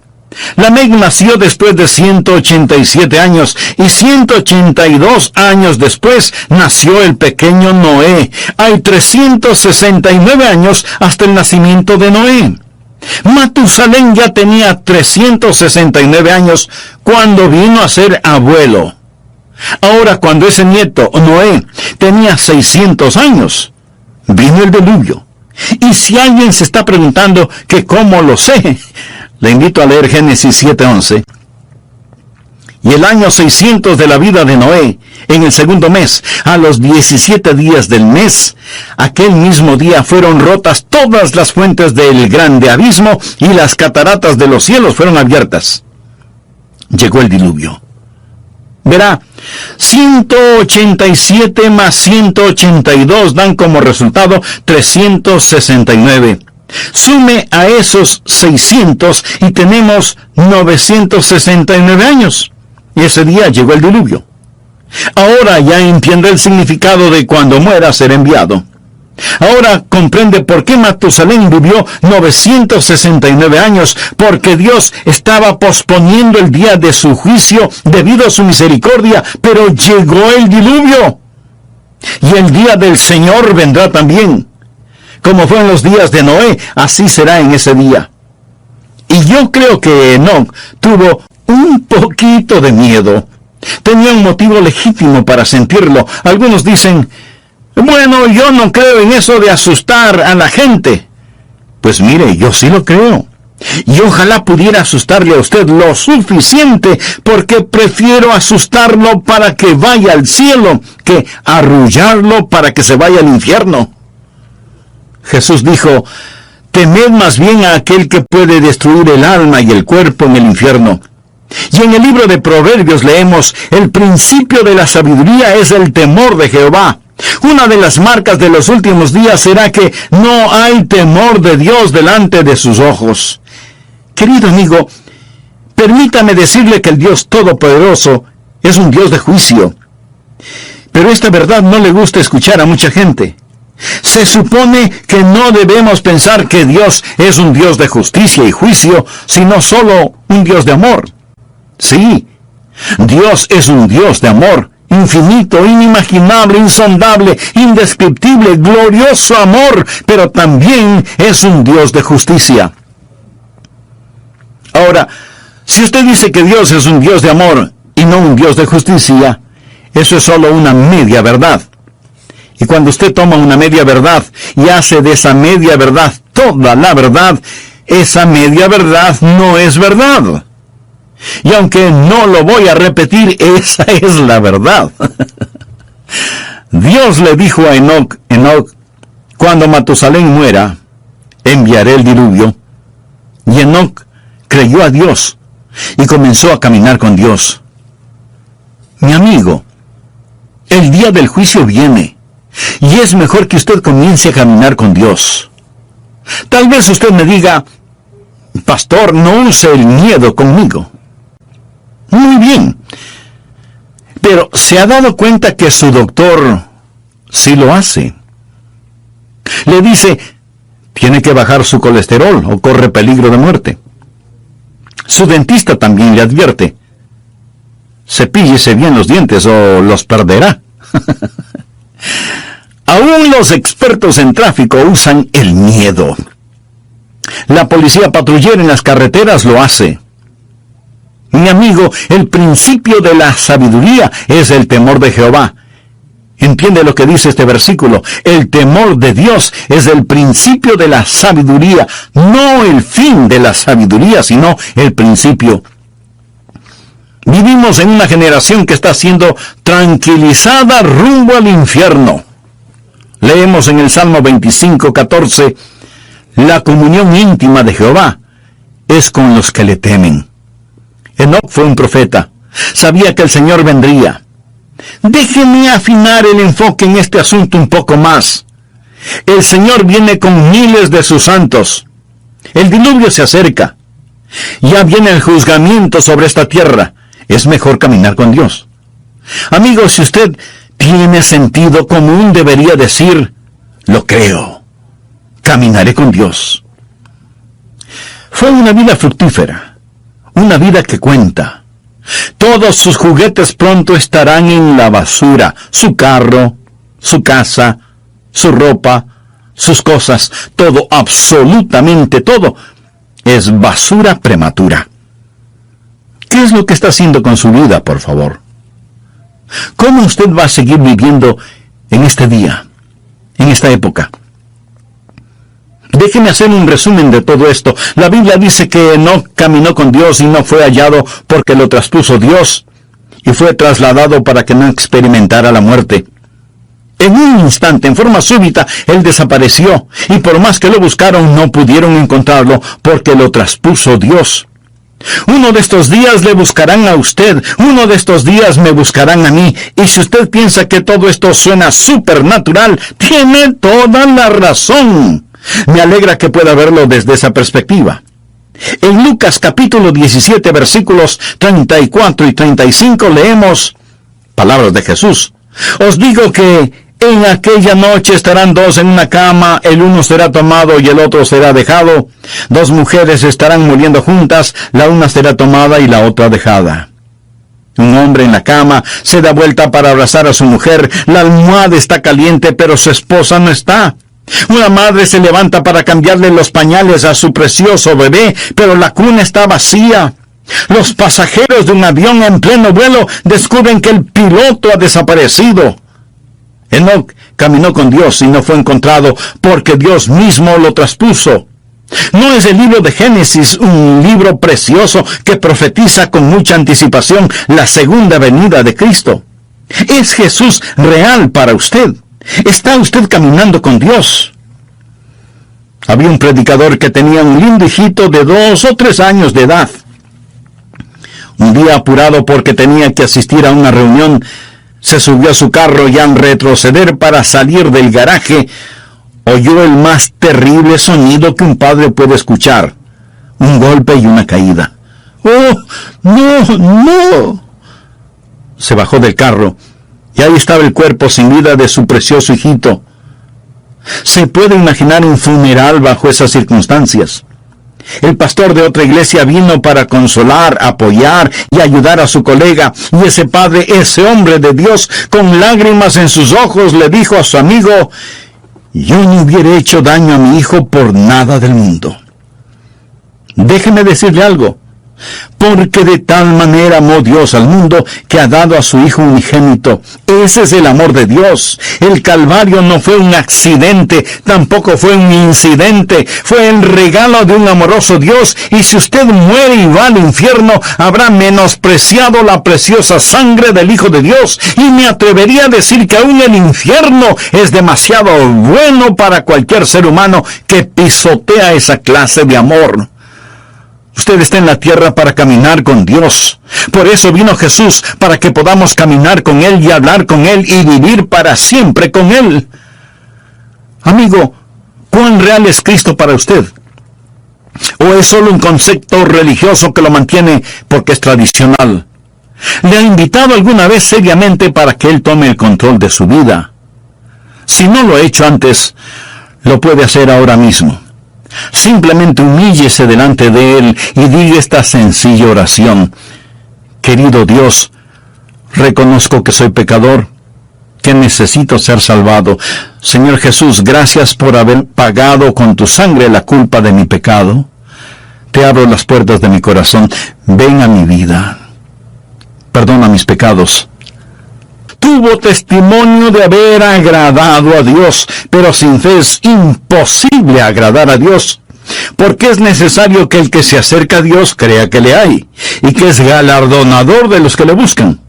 Lamec nació después de 187 años y 182 años después nació el pequeño Noé. Hay 369 años hasta el nacimiento de Noé. Matusalén ya tenía 369 años cuando vino a ser abuelo. Ahora, cuando ese nieto, Noé, tenía 600 años, vino el diluvio. Y si alguien se está preguntando que cómo lo sé, le invito a leer Génesis 7:11. Y el año 600 de la vida de Noé, en el segundo mes, a los 17 días del mes, aquel mismo día fueron rotas todas las fuentes del grande abismo y las cataratas de los cielos fueron abiertas. Llegó el diluvio. Verá, 187 más 182 dan como resultado 369. Sume a esos 600 y tenemos 969 años. Y ese día llegó el diluvio. Ahora ya entiende el significado de cuando muera ser enviado. Ahora comprende por qué Matusalén vivió 969 años, porque Dios estaba posponiendo el día de su juicio debido a su misericordia, pero llegó el diluvio. Y el día del Señor vendrá también. Como fue en los días de Noé, así será en ese día. Y yo creo que Enoc tuvo un poquito de miedo. Tenía un motivo legítimo para sentirlo. Algunos dicen, bueno, yo no creo en eso de asustar a la gente. Pues mire, yo sí lo creo. Y ojalá pudiera asustarle a usted lo suficiente, porque prefiero asustarlo para que vaya al cielo que arrullarlo para que se vaya al infierno. Jesús dijo, temed más bien a aquel que puede destruir el alma y el cuerpo en el infierno. Y en el libro de Proverbios leemos, el principio de la sabiduría es el temor de Jehová. Una de las marcas de los últimos días será que no hay temor de Dios delante de sus ojos. Querido amigo, permítame decirle que el Dios Todopoderoso es un Dios de juicio. Pero esta verdad no le gusta escuchar a mucha gente. Se supone que no debemos pensar que Dios es un Dios de justicia y juicio, sino solo un Dios de amor. Sí, Dios es un Dios de amor, infinito, inimaginable, insondable, indescriptible, glorioso amor, pero también es un Dios de justicia. Ahora, si usted dice que Dios es un Dios de amor y no un Dios de justicia, eso es solo una media verdad. Y cuando usted toma una media verdad y hace de esa media verdad toda la verdad, esa media verdad no es verdad. Y aunque no lo voy a repetir, esa es la verdad. Dios le dijo a Enoc, cuando Matusalén muera, enviaré el diluvio. Y Enoc creyó a Dios y comenzó a caminar con Dios. Mi amigo, el día del juicio viene. Y es mejor que usted comience a caminar con Dios. Tal vez usted me diga, pastor, no use el miedo conmigo. Muy bien. Pero ¿se ha dado cuenta que su doctor sí lo hace? Le dice, tiene que bajar su colesterol o corre peligro de muerte. Su dentista también le advierte, cepíllese bien los dientes o los perderá. Aún los expertos en tráfico usan el miedo. La policía patrullera en las carreteras lo hace. Mi amigo, el principio de la sabiduría es el temor de Jehová. ¿Entiende lo que dice este versículo? El temor de Dios es el principio de la sabiduría, no el fin de la sabiduría, sino el principio. Vivimos en una generación que está siendo tranquilizada rumbo al infierno. Leemos en el Salmo 25:14, la comunión íntima de Jehová es con los que le temen. Enoc fue un profeta, sabía que el Señor vendría. Déjeme afinar el enfoque en este asunto un poco más. El Señor viene con miles de sus santos. El diluvio se acerca. Ya viene el juzgamiento sobre esta tierra. Es mejor caminar con Dios. Amigo, si usted tiene sentido común, debería decir, lo creo. Caminaré con Dios. Fue una vida fructífera, una vida que cuenta. Todos sus juguetes pronto estarán en la basura. Su carro, su casa, su ropa, sus cosas, todo, absolutamente todo, es basura prematura. ¿Qué es lo que está haciendo con su vida, por favor? ¿Cómo usted va a seguir viviendo en este día, en esta época? Déjeme hacer un resumen de todo esto. La Biblia dice que Enoc caminó con Dios y no fue hallado porque lo traspuso Dios, y fue trasladado para que no experimentara la muerte. En un instante, en forma súbita, él desapareció, y por más que lo buscaron, no pudieron encontrarlo porque lo traspuso Dios. Uno de estos días le buscarán a usted, uno de estos días me buscarán a mí, y si usted piensa que todo esto suena supernatural, tiene toda la razón. Me alegra que pueda verlo desde esa perspectiva. En Lucas capítulo 17, versículos 34 y 35 leemos palabras de Jesús. Os digo que en aquella noche estarán dos en una cama, el uno será tomado y el otro será dejado. Dos mujeres estarán muriendo juntas, la una será tomada y la otra dejada. Un hombre en la cama se da vuelta para abrazar a su mujer, la almohada está caliente pero su esposa no está. Una madre se levanta para cambiarle los pañales a su precioso bebé, pero la cuna está vacía. Los pasajeros de un avión en pleno vuelo descubren que el piloto ha desaparecido. Enoc caminó con Dios y no fue encontrado porque Dios mismo lo traspuso. ¿No es el libro de Génesis un libro precioso que profetiza con mucha anticipación la segunda venida de Cristo? ¿Es Jesús real para usted? ¿Está usted caminando con Dios? Había un predicador que tenía un lindo hijito de 2 o 3 años de edad. Un día, apurado porque tenía que asistir a una reunión, se subió a su carro y al retroceder para salir del garaje, oyó el más terrible sonido que un padre puede escuchar: un golpe y una caída. ¡Oh, no, no! Se bajó del carro y ahí estaba el cuerpo sin vida de su precioso hijito. ¿Se puede imaginar un funeral bajo esas circunstancias? El pastor de otra iglesia vino para consolar, apoyar y ayudar a su colega, y ese padre, ese hombre de Dios, con lágrimas en sus ojos, le dijo a su amigo: yo no hubiera hecho daño a mi hijo por nada del mundo. Déjeme decirle algo. Porque de tal manera amó Dios al mundo que ha dado a su Hijo unigénito. Ese es el amor de Dios. El Calvario no fue un accidente, tampoco fue un incidente. Fue el regalo de un amoroso Dios. Y si usted muere y va al infierno, habrá menospreciado la preciosa sangre del Hijo de Dios. Y me atrevería a decir que aún el infierno es demasiado bueno para cualquier ser humano que pisotea esa clase de amor. Usted está en la tierra para caminar con Dios. Por eso vino Jesús, para que podamos caminar con Él y hablar con Él y vivir para siempre con Él. Amigo, ¿cuán real es Cristo para usted? ¿O es solo un concepto religioso que lo mantiene porque es tradicional? ¿Le ha invitado alguna vez seriamente para que Él tome el control de su vida? Si no lo ha hecho antes, lo puede hacer ahora mismo. Simplemente humíllese delante de Él y diga esta sencilla oración: querido Dios, Reconozco que soy pecador, que necesito ser salvado. Señor Jesús, gracias por haber pagado con tu sangre la culpa de mi pecado. Te abro las puertas de mi corazón. Ven a mi vida. Perdona mis pecados. Tuvo testimonio de haber agradado a Dios, pero sin fe es imposible agradar a Dios, porque es necesario que el que se acerca a Dios crea que le hay, y que es galardonador de los que le buscan.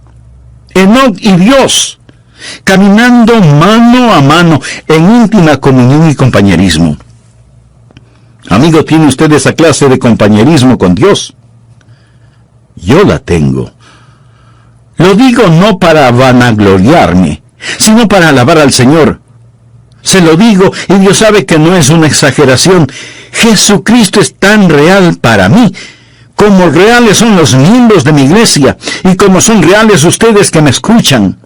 Enoc y Dios, caminando mano a mano en íntima comunión y compañerismo. Amigo, ¿tiene usted esa clase de compañerismo con Dios? Yo la tengo. Lo digo no para vanagloriarme, sino para alabar al Señor. Se lo digo, y Dios sabe que no es una exageración. Jesucristo es tan real para mí, como reales son los miembros de mi iglesia, y como son reales ustedes que me escuchan.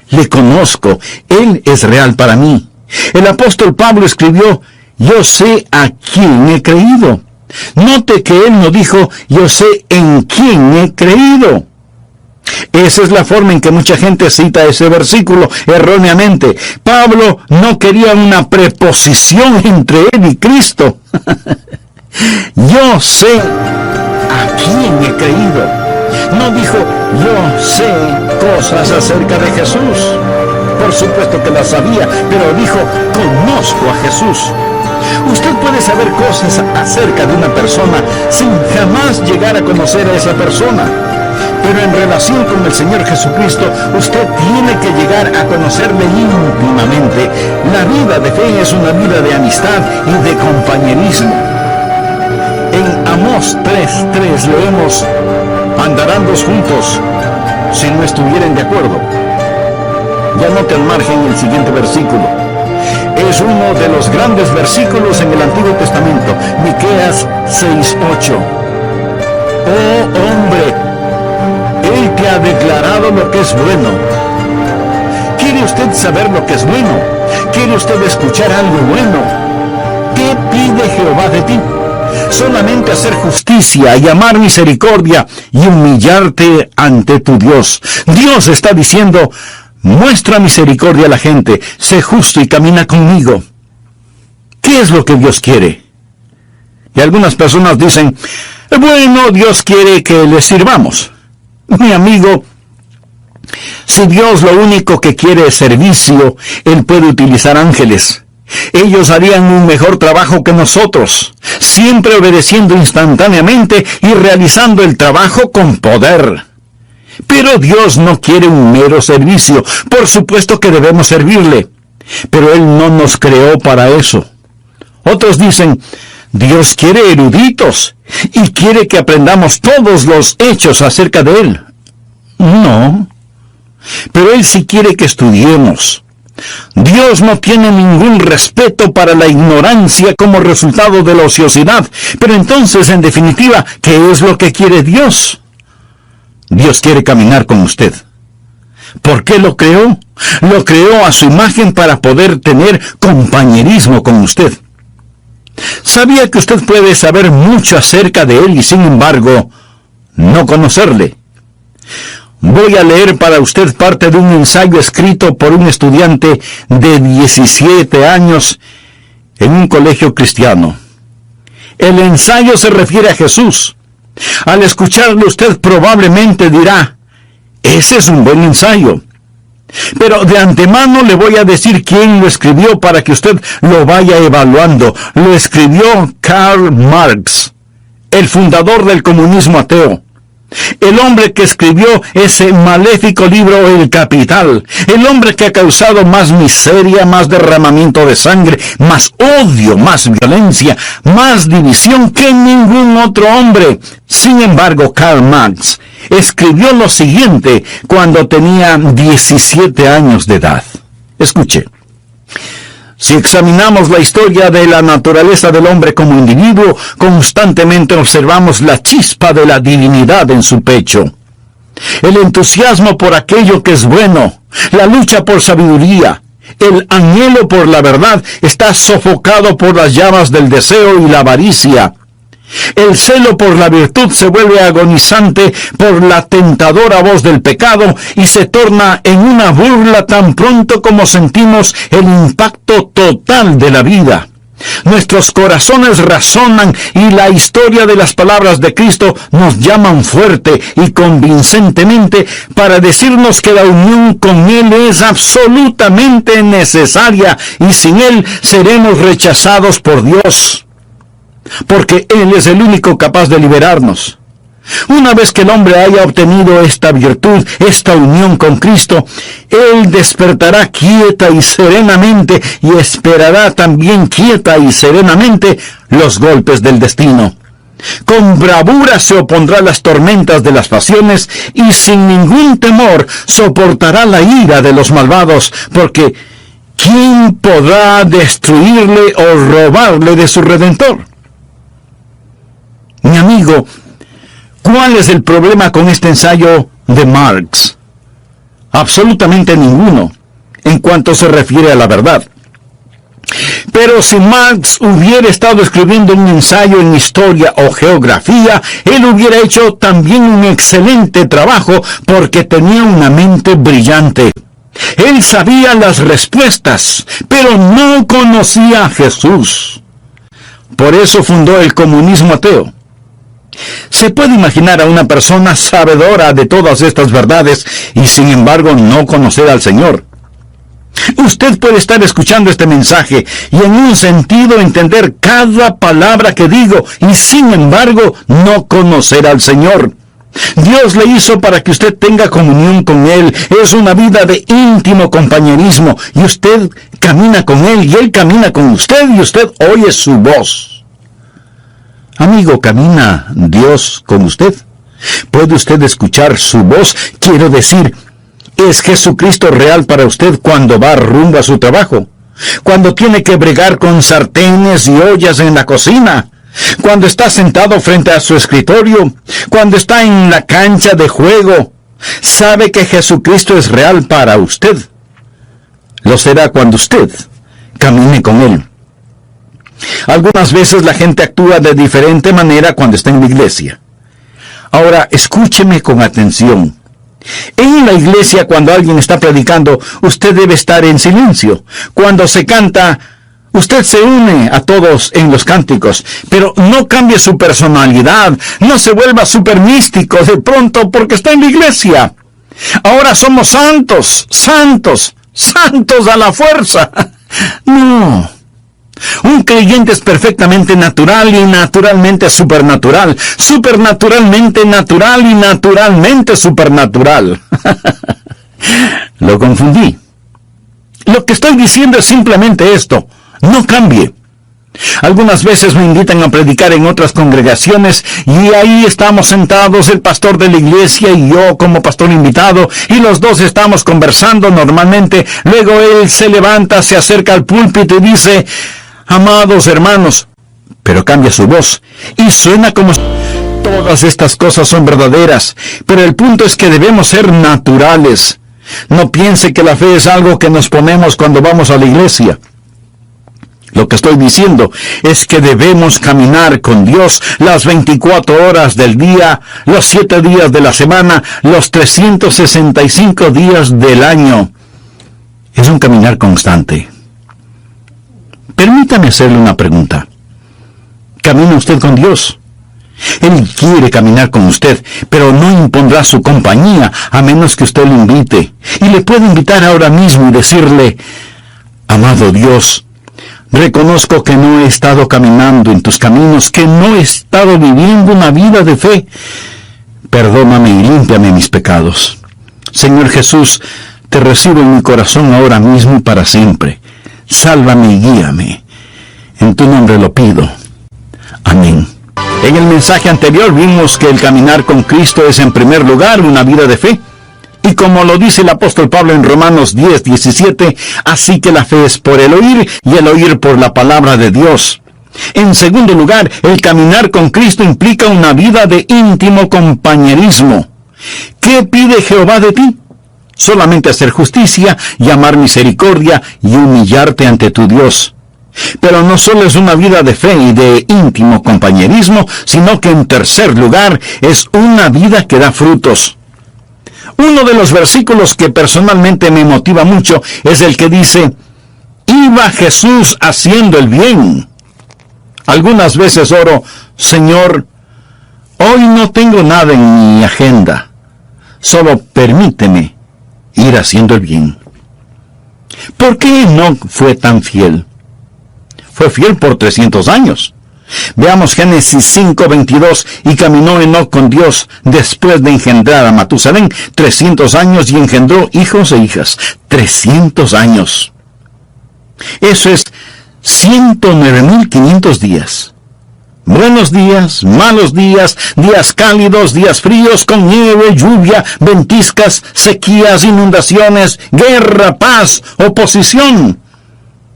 Le conozco, Él es real para mí. El apóstol Pablo escribió, yo sé a quién he creído. Note que él no dijo, yo sé en quién he creído. Esa es la forma en que mucha gente cita ese versículo erróneamente. Pablo no quería una preposición entre él y Cristo. Yo sé a quién he creído. No dijo, yo sé cosas acerca de Jesús. Por supuesto que las sabía, pero dijo, conozco a Jesús. Usted puede saber cosas acerca de una persona sin jamás llegar a conocer a esa persona. Pero en relación con el Señor Jesucristo, usted tiene que llegar a conocerle íntimamente. La vida de fe es una vida de amistad y de compañerismo. En Amós 3:3 leemos, andarán dos juntos si no estuvieren de acuerdo. Ya note al margen el siguiente versículo. Es uno de los grandes versículos en el Antiguo Testamento, Miqueas 6:8. Oh hombre, Él te ha declarado lo que es bueno. ¿Quiere usted saber lo que es bueno? ¿Quiere usted escuchar algo bueno? ¿Qué pide Jehová de ti? Solamente hacer justicia y amar misericordia y humillarte ante tu Dios. Dios está diciendo, muestra misericordia a la gente, sé justo y camina conmigo. ¿Qué es lo que Dios quiere? Y algunas personas dicen, bueno, Dios quiere que le sirvamos. Mi amigo, si Dios lo único que quiere es servicio, Él puede utilizar ángeles. Ellos harían un mejor trabajo que nosotros, siempre obedeciendo instantáneamente y realizando el trabajo con poder. Pero Dios no quiere un mero servicio. Por supuesto que debemos servirle, pero Él no nos creó para eso. Otros dicen, Dios quiere eruditos y quiere que aprendamos todos los hechos acerca de Él. No, pero Él sí quiere que estudiemos. Dios no tiene ningún respeto para la ignorancia como resultado de la ociosidad. Pero entonces, en definitiva, ¿qué es lo que quiere Dios? Dios quiere caminar con usted. ¿Por qué lo creó? Lo creó a su imagen para poder tener compañerismo con usted. Sabía que usted puede saber mucho acerca de Él y sin embargo, no conocerle. Voy a leer para usted parte de un ensayo escrito por un estudiante de 17 años en un colegio cristiano. El ensayo se refiere a Jesús. Al escucharlo usted probablemente dirá, ese es un buen ensayo. Pero de antemano le voy a decir quién lo escribió para que usted lo vaya evaluando. Lo escribió Karl Marx, el fundador del comunismo ateo. El hombre que escribió ese maléfico libro El Capital, el hombre que ha causado más miseria, más derramamiento de sangre, más odio, más violencia, más división que ningún otro hombre. Sin embargo, Karl Marx escribió lo siguiente cuando tenía 17 años de edad. Escuche. Si examinamos la historia de la naturaleza del hombre como individuo, constantemente observamos la chispa de la divinidad en su pecho. El entusiasmo por aquello que es bueno, la lucha por sabiduría, el anhelo por la verdad está sofocado por las llamas del deseo y la avaricia. El celo por la virtud se vuelve agonizante por la tentadora voz del pecado y se torna en una burla tan pronto como sentimos el impacto total de la vida. Nuestros corazones razonan y la historia de las palabras de Cristo nos llaman fuerte y convincentemente para decirnos que la unión con Él es absolutamente necesaria y sin Él seremos rechazados por Dios, porque Él es el único capaz de liberarnos. Una vez que el hombre haya obtenido esta virtud, esta unión con Cristo, él despertará quieta y serenamente y esperará también quieta y serenamente los golpes del destino. Con bravura se opondrá a las tormentas de las pasiones y sin ningún temor soportará la ira de los malvados, porque ¿quién podrá destruirle o robarle de su Redentor? Mi amigo, ¿cuál es el problema con este ensayo de Marx? Absolutamente ninguno, en cuanto se refiere a la verdad. Pero si Marx hubiera estado escribiendo un ensayo en historia o geografía, él hubiera hecho también un excelente trabajo porque tenía una mente brillante. Él sabía las respuestas, pero no conocía a Jesús. Por eso fundó el comunismo ateo. Se puede imaginar a una persona sabedora de todas estas verdades y sin embargo no conocer al Señor. Usted puede estar escuchando este mensaje y en un sentido entender cada palabra que digo y sin embargo no conocer al Señor. Dios le hizo para que usted tenga comunión con Él. Es una vida de íntimo compañerismo y usted camina con Él y Él camina con usted y usted oye su voz. Amigo, ¿camina Dios con usted? ¿Puede usted escuchar su voz? Quiero decir, ¿es Jesucristo real para usted cuando va rumbo a su trabajo? Cuando tiene que bregar con sartenes y ollas en la cocina. Cuando está sentado frente a su escritorio. Cuando está en la cancha de juego. ¿Sabe que Jesucristo es real para usted? Lo será cuando usted camine con Él. Algunas veces la gente actúa de diferente manera cuando está en la iglesia. Ahora, escúcheme con atención. En la iglesia, cuando alguien está predicando, usted debe estar en silencio. Cuando se canta, usted se une a todos en los cánticos, pero no cambie su personalidad, no se vuelva súper místico de pronto porque está en la iglesia. Ahora somos santos, santos, santos a la fuerza. No. Un creyente es perfectamente natural y naturalmente supernatural. Supernaturalmente natural y naturalmente supernatural. Lo confundí. Lo que estoy diciendo es simplemente esto. No cambie. Algunas veces me invitan a predicar en otras congregaciones y ahí estamos sentados, el pastor de la iglesia y yo como pastor invitado, y los dos estamos conversando normalmente. Luego él se levanta, se acerca al púlpito y dice: amados hermanos, pero cambia su voz y suena como... Todas estas cosas son verdaderas, pero el punto es que debemos ser naturales. No piense que la fe es algo que nos ponemos cuando vamos a la iglesia. Lo que estoy diciendo es que debemos caminar con Dios las 24 horas del día, los 7 días de la semana, los 365 días del año. Es un caminar constante. Permítame hacerle una pregunta. ¿Camina usted con Dios? Él quiere caminar con usted, pero no impondrá su compañía a menos que usted lo invite. Y le puede invitar ahora mismo y decirle: amado Dios, reconozco que no he estado caminando en tus caminos, que no he estado viviendo una vida de fe. Perdóname y límpiame mis pecados. Señor Jesús, te recibo en mi corazón ahora mismo y para siempre. Sálvame y guíame. En tu nombre lo pido. Amén. En el mensaje anterior vimos que el caminar con Cristo es en primer lugar una vida de fe. Y como lo dice el apóstol Pablo en Romanos 10:17, así que la fe es por el oír y el oír por la palabra de Dios. En segundo lugar, el caminar con Cristo implica una vida de íntimo compañerismo. ¿Qué pide Jehová de ti? Solamente hacer justicia, llamar misericordia y humillarte ante tu Dios. Pero no solo es una vida de fe y de íntimo compañerismo, sino que en tercer lugar es una vida que da frutos. Uno de los versículos que personalmente me motiva mucho es el que dice: iba Jesús haciendo el bien. Algunas veces oro: Señor, hoy no tengo nada en mi agenda, solo permíteme ir haciendo el bien. ¿Por qué Enoc fue tan fiel? Fue fiel por 300 años. Veamos Génesis 5:22. Y caminó Enoc con Dios después de engendrar a Matusalén 300 años y engendró hijos e hijas. 300 años. Eso es 109.500 días. Buenos días, malos días, días cálidos, días fríos, con nieve, lluvia, ventiscas, sequías, inundaciones, guerra, paz, oposición.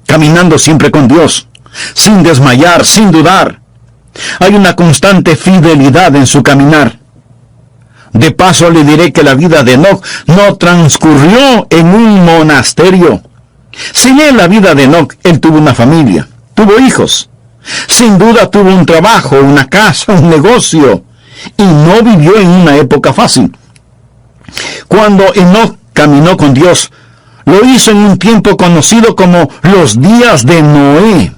Caminando siempre con Dios, sin desmayar, sin dudar. Hay una constante fidelidad en su caminar. De paso le diré que la vida de Enoc no transcurrió en un monasterio. Si lee la vida de Enoc, él tuvo una familia, tuvo hijos. Sin duda tuvo un trabajo, una casa, un negocio, y no vivió en una época fácil. Cuando Enoc caminó con Dios, lo hizo en un tiempo conocido como los días de Noé.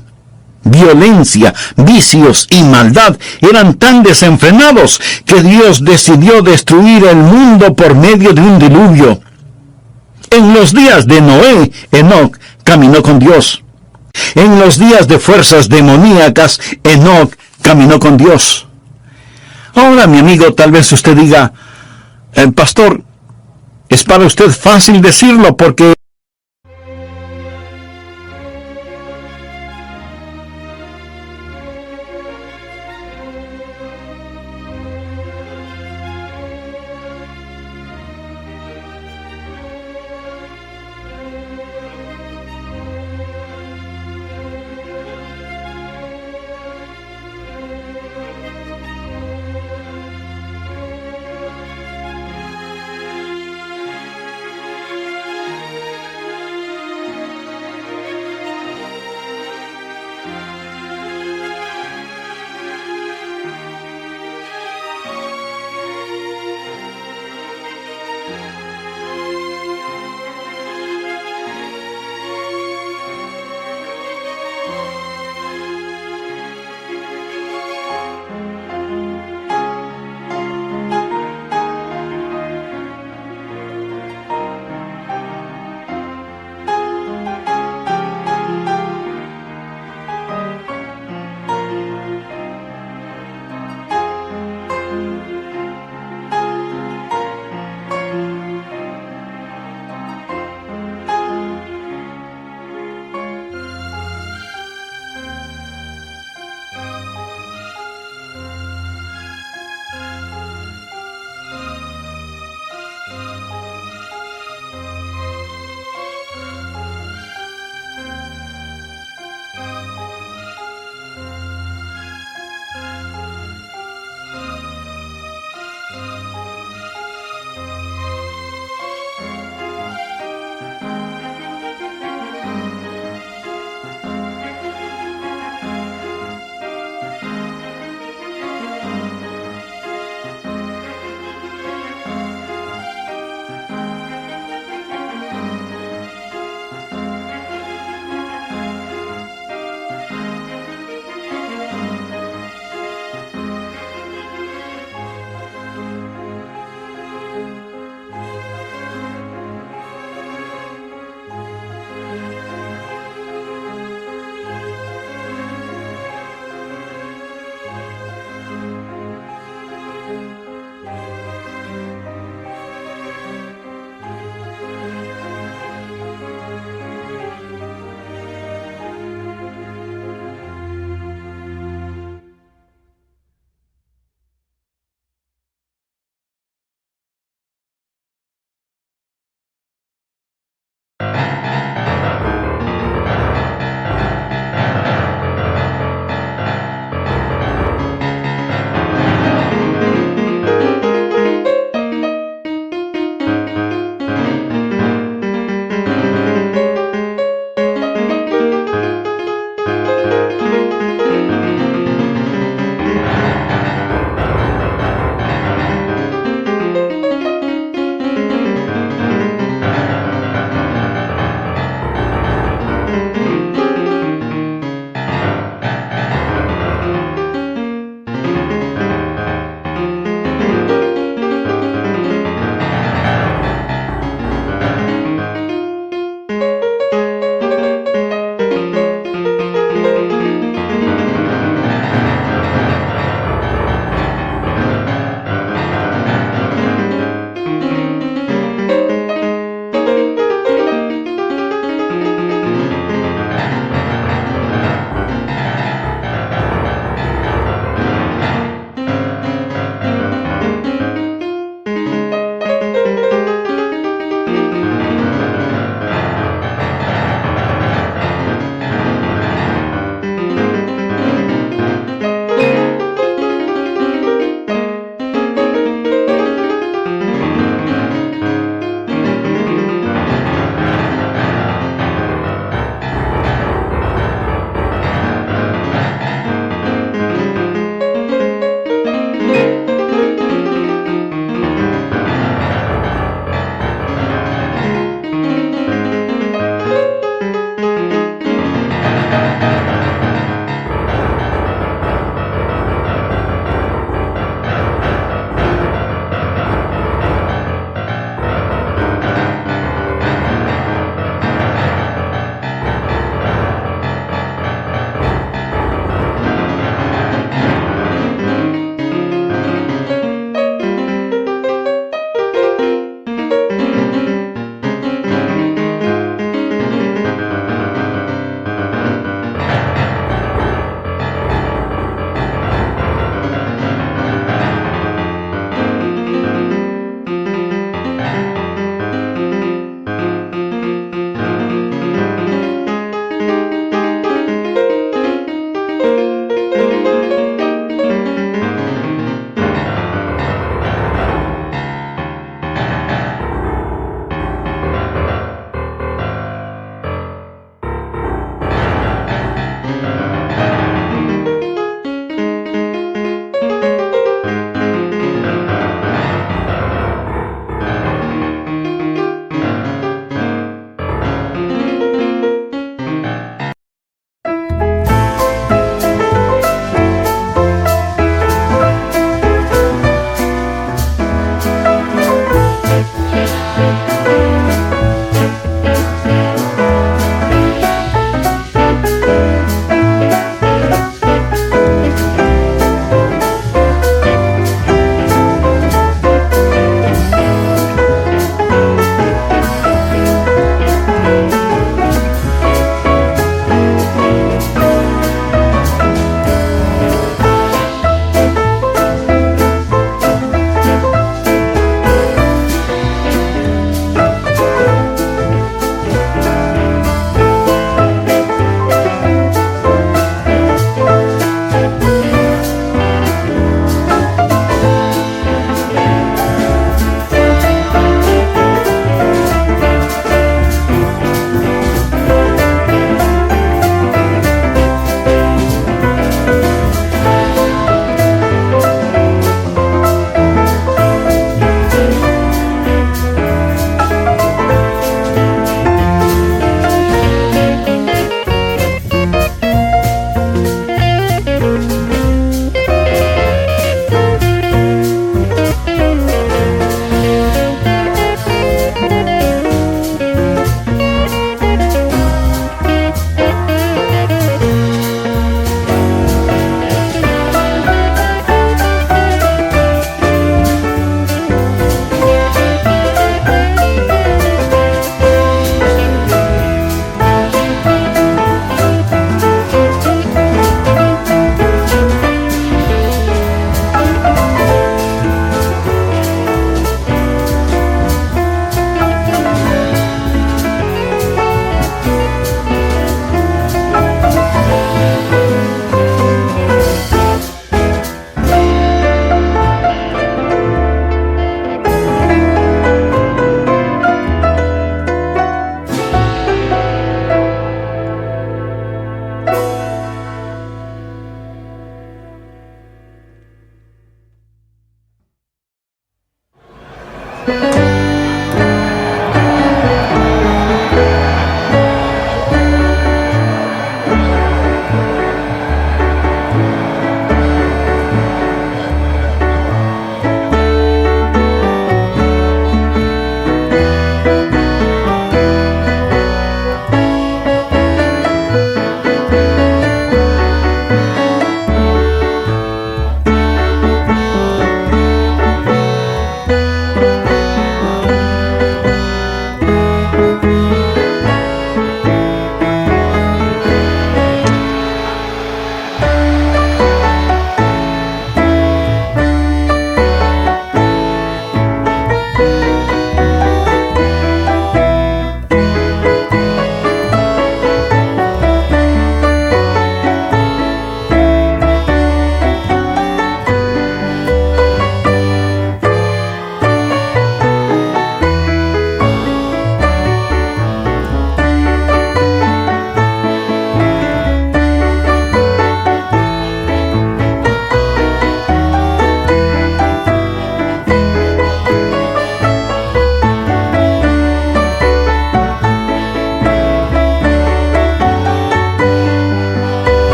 Violencia, vicios y maldad eran tan desenfrenados que Dios decidió destruir el mundo por medio de un diluvio. En los días de Noé, Enoc caminó con Dios. En los días de fuerzas demoníacas, Enoc caminó con Dios. Ahora, mi amigo, tal vez usted diga: pastor, es para usted fácil decirlo porque